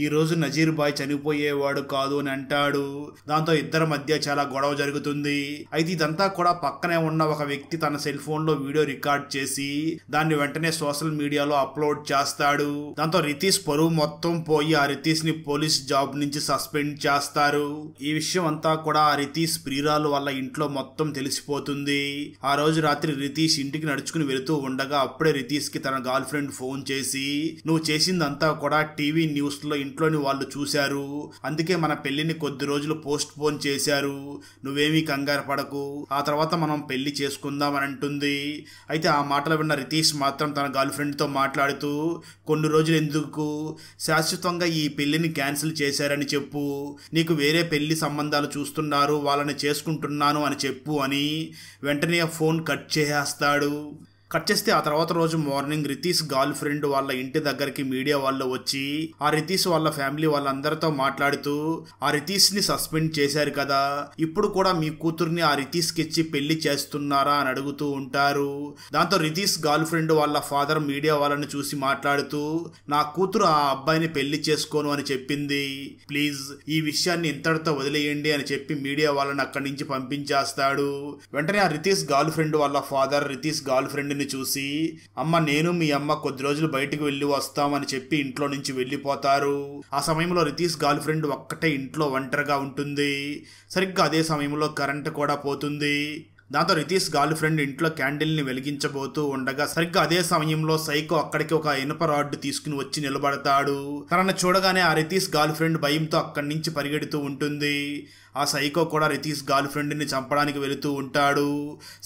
ఈ రోజు నజీర్ బాయ్ చనిపోయేవాడు కాదు అని అంటాడు. దాంతో ఇద్దరి మధ్య చాలా గొడవ జరుగుతుంది. అయితే ఇదంతా కూడా పక్కనే ఉన్న ఒక వ్యక్తి తన సెల్ ఫోన్ లో వీడియో రికార్డ్ చేసి దాన్ని వెంటనే సోషల్ మీడియాలో అప్లోడ్ చేస్తాడు. దాంతో రితీష్ పరువు మొత్తం పోయి ఆ రితీష్ ని పోలీస్ జాబ్ నుంచి సస్పెండ్ చేస్తారు. ఈ విషయం అంతా కూడా ఆ రితీష్ ప్రియురాలు వాళ్ళ ఇంట్లో మొత్తం తెలిసిపోతుంది. ఆ రోజు రాత్రి రితీష్ ఇంటికి నడుచుకుని వెళుతూ ఉండగా అప్పుడే రితీష్ కి తన గర్ల్ ఫ్రెండ్ ఫోన్ చేసి, నువ్వు చేసిందంతా కూడా టీవీ న్యూస్ లో ఇంట్లోని వాళ్ళు చూశారు, అందుకే మన పెళ్లిని కొద్ది రోజులు పోస్ట్ పోన్ చేశారు, నువ్వేమీ కంగారు పడకు, ఆ తర్వాత మనం పెళ్లి చేసుకుందాం అని అంటుంది. అయితే ఆ మాటలు విన్న రితీష్ మాత్రం తన గర్ల్ ఫ్రెండ్ తో మాట్లాడుతూ, కొన్ని రోజులు ఎందుకు, శాశ్వతంగా ఈ పెళ్లిని క్యాన్సిల్ చేశారని చెప్పు, నీకు వేరే పెళ్లి సంబంధాలు చూస్తున్నారు, వాళ్ళని చేసుకుంటున్నాను అని చెప్పు అని వెంటనే ఫోన్ కట్ చేసేస్తాడు. కట్ చేస్తే ఆ తర్వాత రోజు మార్నింగ్ రితీష్ గర్ల్ ఫ్రెండ్ వాళ్ళ ఇంటి దగ్గరికి మీడియా వాళ్ళు వచ్చి ఆ రితీష్ వాళ్ళ ఫ్యామిలీ వాళ్ళందరితో మాట్లాడుతూ, ఆ రితీష్ ని సస్పెండ్ చేశారు కదా, ఇప్పుడు కూడా మీ కూతుర్ని ఆ రితీష్ కి ఇచ్చి పెళ్లి చేస్తున్నారా అని అడుగుతూ ఉంటారు. దాంతో రితీష్ గర్ల్ ఫ్రెండ్ వాళ్ళ ఫాదర్ మీడియా వాళ్ళని చూసి మాట్లాడుతూ, నా కూతురు ఆ అబ్బాయిని పెళ్లి చేసుకోను అని చెప్పింది, ప్లీజ్ ఈ విషయాన్ని ఇంతటితో వదిలేయండి అని చెప్పి మీడియా వాళ్ళని అక్కడి నుంచి పంపించేస్తాడు. వెంటనే ఆ రితీష్ గర్ల్ ఫ్రెండ్ వాళ్ళ ఫాదర్ రితీష్ గర్ల్ ఫ్రెండ్ చూసి, అమ్మ నేను మీ అమ్మ కొద్ది రోజులు బయటకు వెళ్ళి వస్తామని చెప్పి ఇంట్లో నుంచి వెళ్ళిపోతారు. ఆ సమయంలో రితీష్ గర్ల్ ఫ్రెండ్ ఒక్కటే ఇంట్లో ఒంటరిగా ఉంటుంది. సరిగ్గా అదే సమయంలో కరెంట్ కూడా పోతుంది. దాంతో రితీష్ గర్ల్ ఫ్రెండ్ ఇంట్లో క్యాండిల్ ని వెలిగించబోతూ ఉండగా సరిగ్గా అదే సమయంలో సైకో అక్కడికి ఒక ఇనుప రాడ్ తీసుకుని వచ్చి నిలబడతాడు. తనను చూడగానే ఆ రితీష్ గర్ల్ ఫ్రెండ్ భయంతో అక్కడి నుంచి పరిగెడుతూ ఉంటుంది. ఆ సైకో కూడా రితీష్ గర్ల్ ఫ్రెండ్ ని చంపడానికి వెళుతూ ఉంటాడు.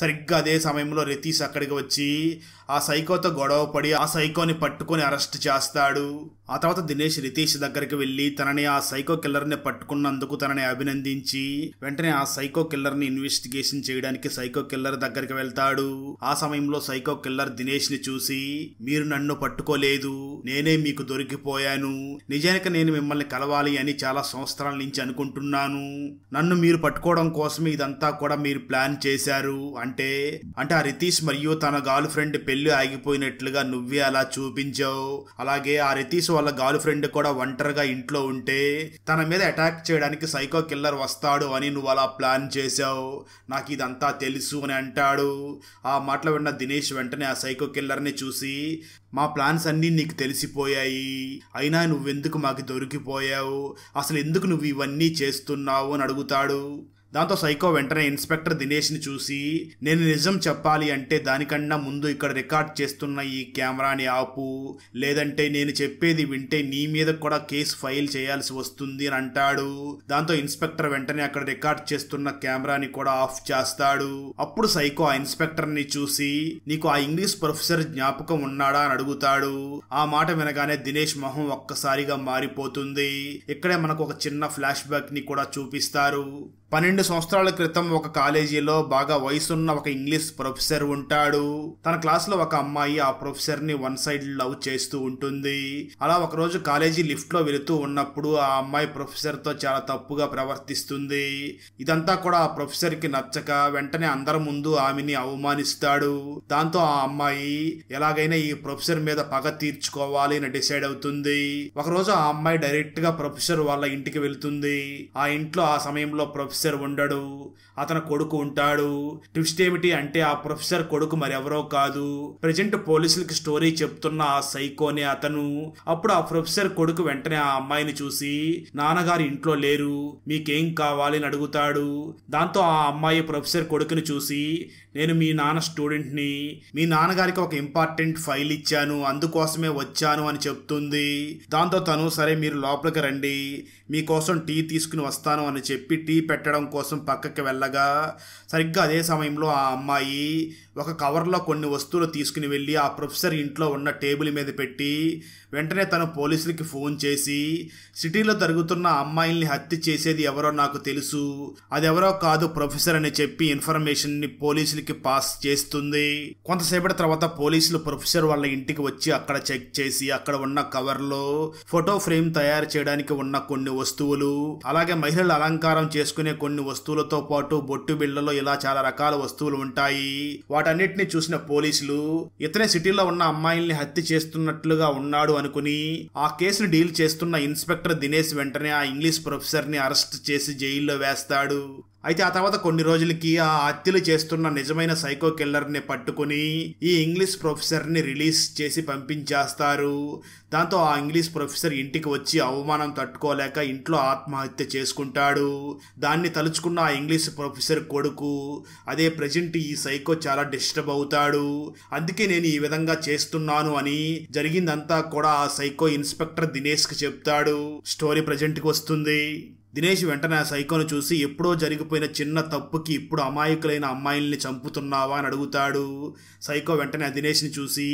సరిగ్గా అదే సమయంలో రితీష్ అక్కడికి వచ్చి ఆ సైకోతో గొడవ పడి ఆ సైకోని పట్టుకొని అరెస్ట్ చేస్తాడు. ఆ తర్వాత దినేష్ రితీష్ దగ్గరికి వెళ్లి తనని ఆ సైకో కిల్లర్ ని పట్టుకున్నందుకు తనని అభినందించి వెంటనే ఆ సైకో కిల్లర్ ని ఇన్వెస్టిగేషన్ చేయడానికి సైకో కిల్లర్ దగ్గరికి వెళ్తాడు. ఆ సమయంలో సైకో కిల్లర్ దినేష్ ని చూసి, మీరు నన్ను పట్టుకోలేదు, నేనే మీకు దొరికిపోయాను. నిజానికి నేను మిమ్మల్ని కలవాలి అని చాలా సంవత్సరాల నుంచి అనుకుంటున్నాను. నన్ను మీరు పట్టుకోవడం కోసమే ఇదంతా కూడా మీరు ప్లాన్ చేశారు. అంటే ఆ రితీష్ మరియు తన గర్ల్ ఫ్రెండ్ పెళ్లి ఆగిపోయినట్లుగా నువ్వే అలా చూపించావు. అలాగే ఆ రితీష్ వాళ్ళ గర్ల్ ఫ్రెండ్ కూడా ఒంటరిగా ఇంట్లో ఉంటే తన మీద అటాక్ చేయడానికి సైకో కిల్లర్ వస్తాడు అని నువ్వు అలా ప్లాన్ చేశావు. నాకు ఇదంతా తెలుసు అని అంటాడు. ఆ మాటలు విన్న దినేష్ వెంటనే ఆ సైకో కిల్లర్ని చూసి, మా ప్లాన్స్ అన్నీ నీకు తెలిసిపోయాయి, అయినా నువ్వెందుకు మాకు దొరికిపోయావు, అసలు ఎందుకు నువ్వు ఇవన్నీ చేస్తున్నావు అని అడుగుతాడు. దాంతో సైకో వెంటనే ఇన్స్పెక్టర్ దినేష్ని చూసి, నేను నిజం చెప్పాలి అంటే దానికన్నా ముందు ఇక్కడ రికార్డ్ చేస్తున్న ఈ కెమెరాని ఆపు, లేదంటే నేను చెప్పేది వింటే నీ మీద కూడా కేసు ఫైల్ చేయాల్సి వస్తుంది అని అంటాడు. దాంతో ఇన్స్పెక్టర్ వెంటనే అక్కడ రికార్డ్ చేస్తున్న కెమెరాని కూడా ఆఫ్ చేస్తాడు. అప్పుడు సైకో ఆ ఇన్స్పెక్టర్ ని చూసి, నీకు ఆ ఇంగ్లీష్ ప్రొఫెసర్ జ్ఞాపకం ఉన్నాడా అని అడుగుతాడు. ఆ మాట వినగానే దినేష్ మొహం ఒక్కసారిగా మారిపోతుంది. ఇక్కడే మనకు ఒక చిన్న ఫ్లాష్ బ్యాక్ ని కూడా చూపిస్తారు. 12 సంవత్సరాల క్రితం ఒక కాలేజీలో బాగా వయసున్న ఒక ఇంగ్లీష్ ప్రొఫెసర్ ఉంటాడు. తన క్లాస్ లో ఒక అమ్మాయి ఆ ప్రొఫెసర్ ని వన్ సైడ్ లవ్ చేస్తూ ఉంటుంది. అలా ఒక రోజు కాలేజీ లిఫ్ట్ లో వెళుతూ ఉన్నప్పుడు ఆ అమ్మాయి ప్రొఫెసర్ తో చాలా తప్పుగా ప్రవర్తిస్తుంది. ఇదంతా కూడా ఆ ప్రొఫెసర్ కి నచ్చక వెంటనే అందరి ముందు ఆమెని అవమానిస్తాడు. దాంతో ఆ అమ్మాయి ఎలాగైనా ఈ ప్రొఫెసర్ మీద పగ తీర్చుకోవాలి అని డిసైడ్ అవుతుంది. ఒకరోజు ఆ అమ్మాయి డైరెక్ట్ గా ప్రొఫెసర్ వాళ్ళ ఇంటికి వెళ్తుంది. ఆ ఇంట్లో ఆ సమయంలో ప్రొఫెసర్ ఉండడు, అతని కొడుకు ఉంటాడు. ట్విస్ట్ ఏమిటి అంటే ఆ ప్రొఫెసర్ కొడుకు మరెవరో కాదు, ప్రెజెంట్ పోలీసులకి స్టోరీ చెప్తున్న ఆ సైకోనే అతను. అప్పుడు ఆ ప్రొఫెసర్ కొడుకు వెంటనే ఆ అమ్మాయిని చూసి, నాన్నగారు ఇంట్లో లేరు, మీకేం కావాలి అని అడుగుతాడు. దాంతో ఆ అమ్మాయి ప్రొఫెసర్ కొడుకుని చూసి, నేను మీ నాన్న స్టూడెంట్ని, మీ నాన్నగారికి ఒక ఇంపార్టెంట్ ఫైల్ ఇచ్చాను, అందుకోసమే వచ్చాను అని చెప్తుంది. దాంతో తను, సరే మీరు లోపలికి రండి, మీకోసం టీ తీసుకుని వస్తాను అని చెప్పి టీ పెట్టడం కోసం పక్కకి వెళ్ళగా సరిగ్గా అదే సమయంలో ఆ అమ్మాయి ఒక కవర్లో కొన్ని వస్తువులు తీసుకుని వెళ్ళి ఆ ప్రొఫెసర్ ఇంట్లో ఉన్న టేబుల్ మీద పెట్టి వెంటనే తను పోలీసులకి ఫోన్ చేసి, సిటీలో జరుగుతున్న అమ్మాయిల్ని హత్య చేసేది ఎవరో నాకు తెలుసు, అదెవరో కాదు ప్రొఫెసర్ అని చెప్పి ఇన్ఫర్మేషన్ ని పోలీసులకి పాస్ చేస్తుంది. కొంతసేపటి తర్వాత పోలీసులు ప్రొఫెసర్ వాళ్ళ ఇంటికి వచ్చి అక్కడ చెక్ చేసి అక్కడ ఉన్న కవర్లో ఫోటో ఫ్రేమ్ తయారు చేయడానికి ఉన్న కొన్ని వస్తువులు, అలాగే మహిళలు అలంకారం చేసుకునే కొన్ని వస్తువులతో పాటు బొట్టు బిళ్ళలో ఇలా చాలా రకాల వస్తువులు ఉంటాయి. వాటన్నిటిని చూసిన పోలీసులు ఇతనే సిటీలో ఉన్న అమ్మాయిల్ని హత్య చేస్తున్నట్లుగా ఉన్నాడు అనుకుని ఆ కేసును డీల్ చేస్తున్న ఇన్స్పెక్టర్ దినేష్ వెంటనే ఆ ఇంగ్లీష్ ప్రొఫెసర్ ని అరెస్ట్ చేసి జైల్లో వేస్తాడు. అయితే ఆ తర్వాత కొన్ని రోజులకి ఆ హత్యలు చేస్తున్న నిజమైన సైకో కిల్లర్ ని పట్టుకుని ఈ ఇంగ్లీష్ ప్రొఫెసర్ ని రిలీజ్ చేసి పంపించేస్తారు. దాంతో ఆ ఇంగ్లీష్ ప్రొఫెసర్ ఇంటికి వచ్చి అవమానం తట్టుకోలేక ఇంట్లో ఆత్మహత్య చేసుకుంటాడు. దాన్ని తలుచుకున్న ఆ ఇంగ్లీష్ ప్రొఫెసర్ కొడుకు, అదే ప్రెజెంట్ ఈ సైకో చాలా డిస్టర్బ్ అవుతాడు, అందుకే నేను ఈ విధంగా చేస్తున్నాను అని జరిగిందంతా కూడా ఆ సైకో ఇన్స్పెక్టర్ దినేష్ కి చెప్తాడు. స్టోరీ ప్రెజెంట్ కి వస్తుంది. దినేష్ వెంటనే ఆ సైకోను చూసి, ఎప్పుడో జరిగిపోయిన చిన్న తప్పుకి ఇప్పుడు అమాయకులైన అమ్మాయిల్ని చంపుతున్నావా అని అడుగుతాడు. సైకో వెంటనే దినేష్ని చూసి,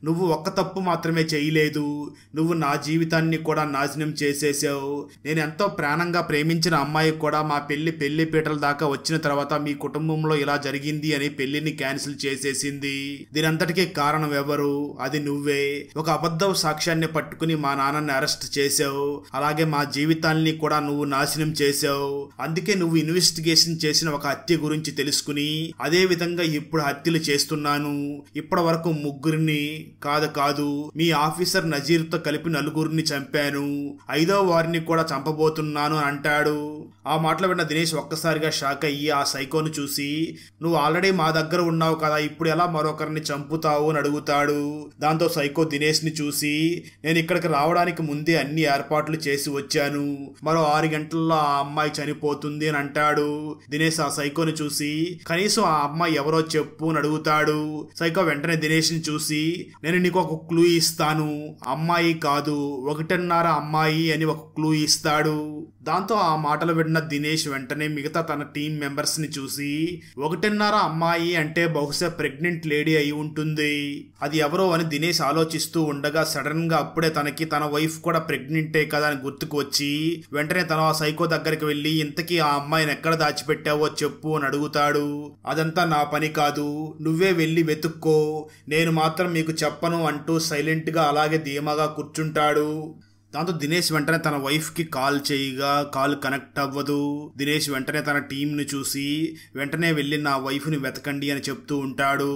నువ్వు ఒక్క తప్పు మాత్రమే చేయలేదు, నువ్వు నా జీవితాన్ని కూడా నాశనం చేసేసావు. నేను ఎంతో ప్రాణంగా ప్రేమించిన అమ్మాయి కూడా మా పెళ్లి పీటల దాకా వచ్చిన తర్వాత మీ కుటుంబంలో ఇలా జరిగింది అని పెళ్లిని క్యాన్సిల్ చేసేసింది. దీనంతటికీ కారణం ఎవరు? అది నువ్వే. ఒక అబద్ధ సాక్ష్యాన్ని పట్టుకుని మా నాన్నని అరెస్ట్ చేసావు, అలాగే మా జీవితాల్ని కూడా నువ్వు నాశనం చేసావు. అందుకే నువ్వు ఇన్వెస్టిగేషన్ చేసిన ఒక హత్య గురించి తెలుసుకుని అదే విధంగా ఇప్పుడు హత్యలు చేస్తున్నాను. ఇప్పటి వరకు ముగ్గురిని కాదు మీ ఆఫీసర్ నజీర్ తో కలిపి 4గురిని చంపాను, 5వ వారిని కూడా చంపబోతున్నాను అని అంటాడు. ఆ మాటలు విన్న దినేష్ ఒక్కసారిగా షాక్ అయ్యి ఆ సైకోను చూసి, నువ్వు ఆల్రెడీ మా దగ్గర ఉన్నావు కదా, ఇప్పుడు ఎలా మరొకరిని చంపుతావు అని అడుగుతాడు. దాంతో సైకో దినేష్ ని చూసి, నేను ఇక్కడికి రావడానికి ముందే అన్ని ఏర్పాట్లు చేసి వచ్చాను, మరో 6 గంటల్లో ఆ అమ్మాయి చనిపోతుంది అని అంటాడు. దినేష్ ఆ సైకోని చూసి, కనీసం ఆ అమ్మాయి ఎవరో చెప్పు అని అడుగుతాడు. సైకో వెంటనే దినేష్ ని చూసి, నేను నీకు ఒక క్లూ ఇస్తాను, అమ్మాయి కాదు 1.5 అమ్మాయి అని ఒక క్లూ ఇస్తాడు. దాంతో ఆ మాటలు విన్న దినేష్ వెంటనే మిగతా తన టీం మెంబర్స్ ని చూసి 1.5 అమ్మాయి అంటే బహుశా ప్రెగ్నెంట్ లేడీ అయి ఉంటుంది, అది ఎవరో అని దినేష్ ఆలోచిస్తూ ఉండగా సడన్ గా అప్పుడే తనకి తన వైఫ్ కూడా ప్రెగ్నెంటే కదా అని గుర్తుకు వచ్చి వెంటనే తన ఆ సైకో దగ్గరికి వెళ్లి ఇంతకీ ఆ అమ్మాయిని ఎక్కడ దాచిపెట్టావో చెప్పు అని అడుగుతాడు. అదంతా నా పని కాదు, నువ్వే వెళ్ళి వెతుక్కో, నేను మాత్రం మీకు చెప్పను అంటూ సైలెంట్ గా అలాగే ధీమాగా కూర్చుంటాడు. దాంతో దినేష్ వెంటనే తన వైఫ్ కి కాల్ చేయగా కాల్ కనెక్ట్ అవ్వదు. దినేష్ వెంటనే తన టీం ని చూసి వెంటనే వెళ్ళి నా వైఫ్ ని వెతకండి అని చెప్తూ ఉంటాడు.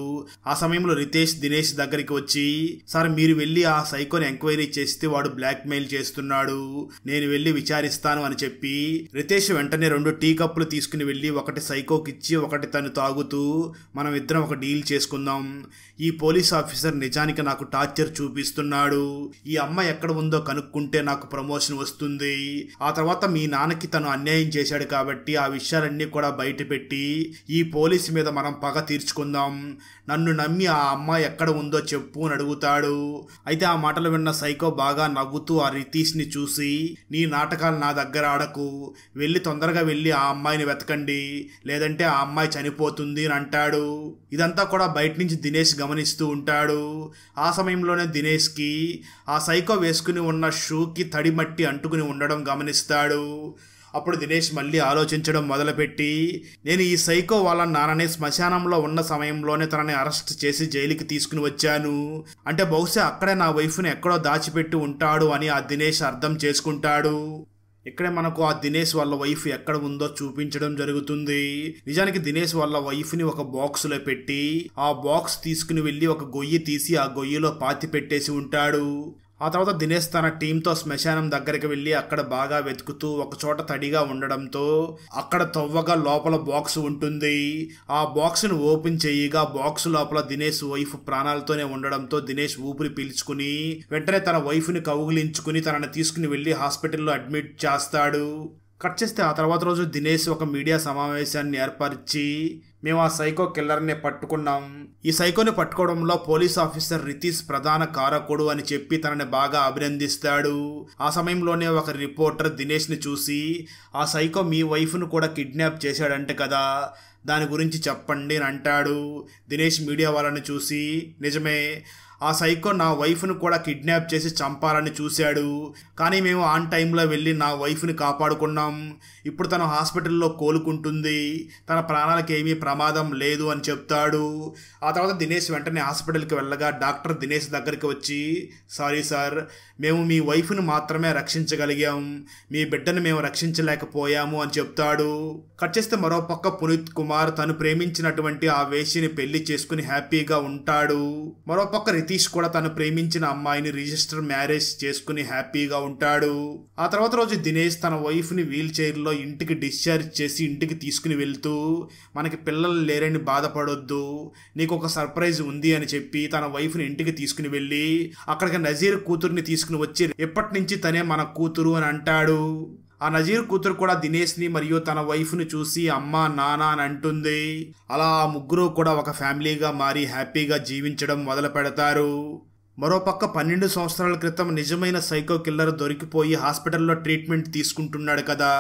ఆ సమయంలో రితేష్ దినేష్ దగ్గరికి వచ్చి సార్ మీరు వెళ్ళి ఆ సైకోని ఎంక్వైరీ చేస్తే వాడు బ్లాక్ మెయిల్ చేస్తున్నాడు, నేను వెళ్ళి విచారిస్తాను అని చెప్పి రితేష్ వెంటనే 2 టీ కప్పులు తీసుకుని వెళ్ళి ఒకటి సైకోకి ఇచ్చి ఒకటి తను తాగుతూ మనం ఇద్దరం ఒక డీల్ చేసుకుందాం, ఈ పోలీస్ ఆఫీసర్ నిజానికి నాకు టార్చర్ చూపిస్తున్నాడు, ఈ అమ్మాయి ఎక్కడ ఉందో కనుక్కుంటే నాకు ప్రమోషన్ వస్తుంది, ఆ తర్వాత మీ నాన్నకి తను అన్యాయం చేశాడు కాబట్టి ఆ విషయాలన్నీ కూడా బయట పెట్టి ఈ పోలీసు మీద మనం పగ తీర్చుకుందాం, నన్ను నమ్మి ఆ అమ్మాయి ఎక్కడ ఉందో చెప్పు అని అడుగుతాడు. అయితే ఆ మాటలు విన్న సైకో బాగా నవ్వుతూ ఆ రితీష్ ని చూసి నీ నాటకాలు నా దగ్గర ఆడకు, వెళ్ళి తొందరగా వెళ్ళి ఆ అమ్మాయిని వెతకండి లేదంటే ఆ అమ్మాయి చనిపోతుంది అని అంటాడు. ఇదంతా కూడా బయట నుంచి దినేష్ గమనిస్తూ ఉంటాడు. ఆ సమయంలోనే దినేష్ కి ఆ సైకో వేసుకుని ఉన్న షూకి తడి మట్టి అంటుకుని ఉండడం గమనిస్తాడు. అప్పుడు దినేష్ మళ్ళీ ఆలోచించడం మొదలుపెట్టి నేను ఈ సైకో వాళ్ళ నాన్నని శ్మశానంలో ఉన్న సమయంలోనే తనని అరెస్ట్ చేసి జైలుకి తీసుకుని వచ్చాను, అంటే బహుశా అక్కడే నా వైఫ్ని ఎక్కడో దాచిపెట్టి ఉంటాడు అని ఆ దినేష్ అర్థం చేసుకుంటాడు. ఇక్కడే మనకు ఆ దినేష్ వాళ్ళ వైఫ్ ఎక్కడ ఉందో చూపించడం జరుగుతుంది. నిజానికి దినేష్ వాళ్ళ వైఫ్ ని ఒక బాక్స్ లో పెట్టి ఆ బాక్స్ తీసుకుని వెళ్ళి ఒక గొయ్యి తీసి ఆ గొయ్యిలో పాతి పెట్టేసి ఉంటాడు. ఆ తర్వాత దినేష్ తన టీంతో శ్మశానం దగ్గరికి వెళ్ళి అక్కడ బాగా వెతుకుతూ ఒక చోట తడిగా ఉండడంతో అక్కడ తవ్వగా లోపల బాక్స్ ఉంటుంది. ఆ బాక్స్ ను ఓపెన్ చేయగా బాక్స్ లోపల దినేష్ వైఫ్ ప్రాణాలతోనే ఉండడంతో దినేష్ ఊపిరి పీల్చుకుని వెంటనే తన వైఫ్ ని కౌగిలించుకుని తనని తీసుకుని వెళ్ళి హాస్పిటల్లో అడ్మిట్ చేస్తాడు. కట్ చేస్తే ఆ తర్వాత రోజు దినేష్ ఒక మీడియా సమావేశాన్ని ఏర్పరిచి మేము ఆ సైకో కిల్లర్ని పట్టుకున్నాం, ఈ సైకోని పట్టుకోవడంలో పోలీస్ ఆఫీసర్ రితీష్ ప్రధాన కారకుడు అని చెప్పి తనని బాగా అభినందిస్తాడు. ఆ సమయంలోనే ఒక రిపోర్టర్ దినేష్ ని చూసి ఆ సైకో మీ వైఫ్ ను కూడా కిడ్నాప్ చేశాడంటే కదా, దాని గురించి చెప్పండి అని అంటాడు. దినేష్ మీడియా వాళ్ళని చూసి నిజమే, ఆ సైకో నా వైఫ్ను కూడా కిడ్నాప్ చేసి చంపాలని చూశాడు, కానీ మేము ఆన్ టైంలో వెళ్ళి నా వైఫ్ని కాపాడుకున్నాం, ఇప్పుడు తను హాస్పిటల్లో కోలుకుంటుంది, తన ప్రాణాలకు ఏమీ ప్రమాదం లేదు అని చెప్తాడు. ఆ తర్వాత దినేష్ వెంటనే హాస్పిటల్కి వెళ్ళగా డాక్టర్ దినేష్ దగ్గరికి వచ్చి సారీ సార్, మేము మీ వైఫ్ను మాత్రమే రక్షించగలిగాం, మీ బిడ్డను మేము రక్షించలేకపోయాము అని చెప్తాడు. కట్ చేస్తే మరో పక్క పునీత్ కుమార్ తను ప్రేమించినటువంటి ఆ వేశ్యని పెళ్లి చేసుకుని హ్యాపీగా ఉంటాడు. మరోపక్క రితీష్ కూడా తను ప్రేమించిన అమ్మాయిని రిజిస్టర్ మ్యారేజ్ చేసుకుని హ్యాపీగా ఉంటాడు. ఆ తర్వాత రోజు దినేష్ తన వైఫ్ ని వీల్ చైర్ లో ఇంటికి డిశ్చార్జ్ చేసి ఇంటికి తీసుకుని వెళ్తూ మనకి పిల్లలు లేరని బాధపడొద్దు, నీకు ఒక సర్ప్రైజ్ ఉంది అని చెప్పి తన వైఫ్ ని ఇంటికి తీసుకుని వెళ్ళి అక్కడికి నజీర్ కూతుర్ని తీసుకుని వచ్చి ఎప్పటి నుంచి తనే మన కూతురు అని అంటాడు. ఆ నజీర్ కూతురు కూడా దినేష్ ని మరియు తన వైఫ్ ని చూసి అమ్మా నాన్న అని అంటుంది. అలా ఆ ముగ్గురు కూడా ఒక ఫ్యామిలీగా మారి హ్యాపీగా జీవించడం మొదలు పెడతారు. మరోపక్క 12 సంవత్సరాల క్రితం నిజమైన సైకో కిల్లర్ దొరికిపోయి హాస్పిటల్లో ట్రీట్మెంట్ తీసుకుంటున్నాడు కదా,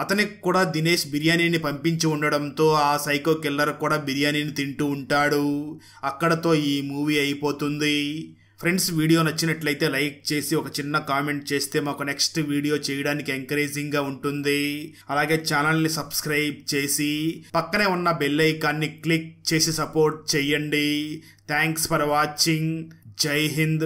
అతనికి కూడా దినేష్ బిర్యానీని పంపించి ఉండడంతో ఆ సైకో కిల్లర్ కూడా బిర్యానీని తింటూ ఉంటాడు. అక్కడతో ఈ మూవీ అయిపోతుంది. ఫ్రెండ్స్, వీడియో నచ్చినట్లయితే లైక్ చేసి ఒక చిన్న కామెంట్ చేస్తే మాకు నెక్స్ట్ వీడియో చేయడానికి ఎంకరేజింగ్గా ఉంటుంది. అలాగే ఛానల్ని సబ్స్క్రైబ్ చేసి పక్కనే ఉన్న బెల్ ఐకాన్ని క్లిక్ చేసి సపోర్ట్ చేయండి. Thanks for watching. జై హింద్.